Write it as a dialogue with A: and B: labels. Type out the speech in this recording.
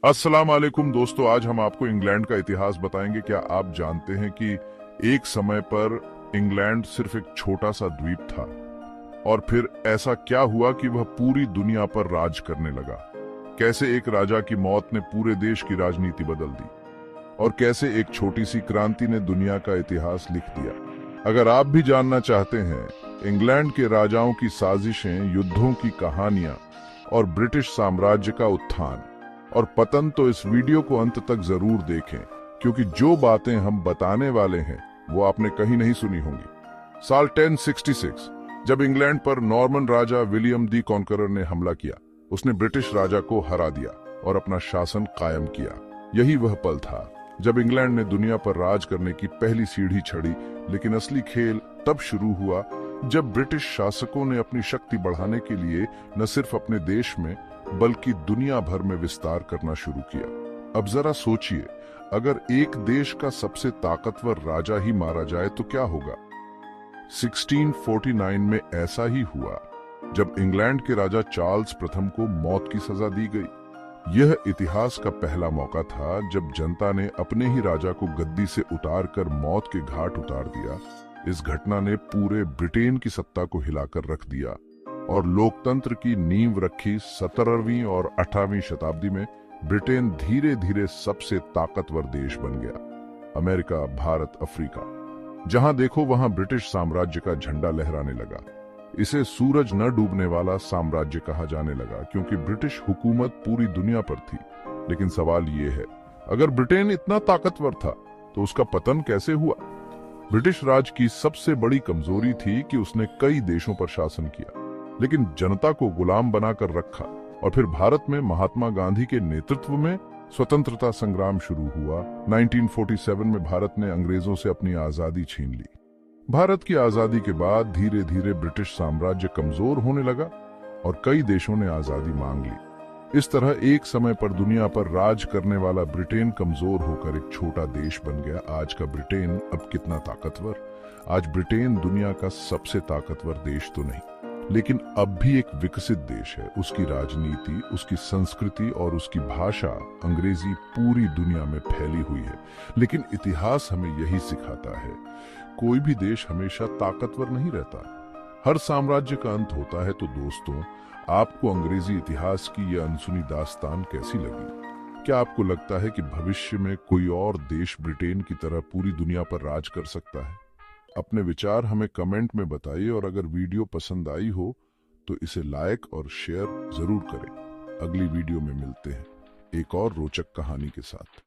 A: अस्सलाम वालेकुम दोस्तों, आज हम आपको इंग्लैंड का इतिहास बताएंगे। क्या आप जानते हैं कि एक समय पर इंग्लैंड सिर्फ एक छोटा सा द्वीप था और फिर ऐसा क्या हुआ कि वह पूरी दुनिया पर राज करने लगा। कैसे एक राजा की मौत ने पूरे देश की राजनीति बदल दी और कैसे एक छोटी सी क्रांति ने दुनिया का इतिहास लिख दिया। अगर आप भी जानना चाहते हैं इंग्लैंड के राजाओं की साजिशें, युद्धों की कहानियां और ब्रिटिश साम्राज्य का उत्थान और पतन, तो इस वीडियो को अंत तक जरूर देखें, क्योंकि जो बातें हम बताने वाले हैं वो आपने कहीं नहीं सुनी होंगी। साल 1066 जब इंग्लैंड पर नॉर्मन राजा विलियम दी कॉन्करर ने हमला किया, उसने ब्रिटिश राजा को हरा दिया और अपना शासन कायम किया। यही वह पल था जब इंग्लैंड ने दुनिया पर राज करने की पहली सीढ़ी चढ़ी। लेकिन असली खेल तब शुरू हुआ जब ब्रिटिश शासकों ने अपनी शक्ति बढ़ाने के लिए न सिर्फ अपने देश में बल्कि दुनिया भर में विस्तार करना शुरू किया। अब जरा सोचिए, अगर एक देश का सबसे ताकतवर राजा ही मारा जाए तो क्या होगा। 1649 में ऐसा ही हुआ जब इंग्लैंड के राजा चार्ल्स प्रथम को मौत की सजा दी गई। यह इतिहास का पहला मौका था जब जनता ने अपने ही राजा को गद्दी से उतारकर मौत के घाट उतार दिया। इस घटना ने पूरे ब्रिटेन की सत्ता को हिलाकर रख दिया और लोकतंत्र की नींव रखी। 17वीं और 18वीं शताब्दी में ब्रिटेन धीरे धीरे सबसे ताकतवर देश बन गया। अमेरिका, भारत, अफ्रीका, जहां देखो वहां ब्रिटिश साम्राज्य का झंडा लहराने लगा। इसे सूरज न डूबने वाला साम्राज्य कहा जाने लगा, क्योंकि ब्रिटिश हुकूमत पूरी दुनिया पर थी। लेकिन सवाल ये है, अगर ब्रिटेन इतना ताकतवर था तो उसका पतन कैसे हुआ। ब्रिटिश राज की सबसे बड़ी कमजोरी थी कि उसने कई देशों पर शासन किया लेकिन जनता को गुलाम बनाकर रखा। और फिर भारत में महात्मा गांधी के नेतृत्व में स्वतंत्रता संग्राम शुरू हुआ। 1947 में भारत ने अंग्रेजों से अपनी आजादी छीन ली। भारत की आजादी के बाद धीरे धीरे ब्रिटिश साम्राज्य कमजोर होने लगा और कई देशों ने आजादी मांग ली। इस तरह एक समय पर दुनिया पर राज करने वाला ब्रिटेन कमजोर होकर एक छोटा देश बन गया। आज का ब्रिटेन अब कितना ताकतवर। आज ब्रिटेन दुनिया का सबसे ताकतवर देश तो नहीं, लेकिन अब भी एक विकसित देश है। उसकी राजनीति, उसकी संस्कृति और उसकी भाषा अंग्रेजी पूरी दुनिया में फैली हुई है। लेकिन इतिहास हमें यही सिखाता है, कोई भी देश हमेशा ताकतवर नहीं रहता। हर साम्राज्य का अंत होता है। तो दोस्तों, आपको अंग्रेजी इतिहास की यह अनसुनी दास्तान कैसी लगी? क्या आपको लगता है कि भविष्य में कोई और देश ब्रिटेन की तरह पूरी दुनिया पर राज कर सकता है? अपने विचार हमें कमेंट में बताइए और अगर वीडियो पसंद आई हो तो इसे लाइक और शेयर जरूर करें। अगली वीडियो में मिलते हैं एक और रोचक कहानी के साथ।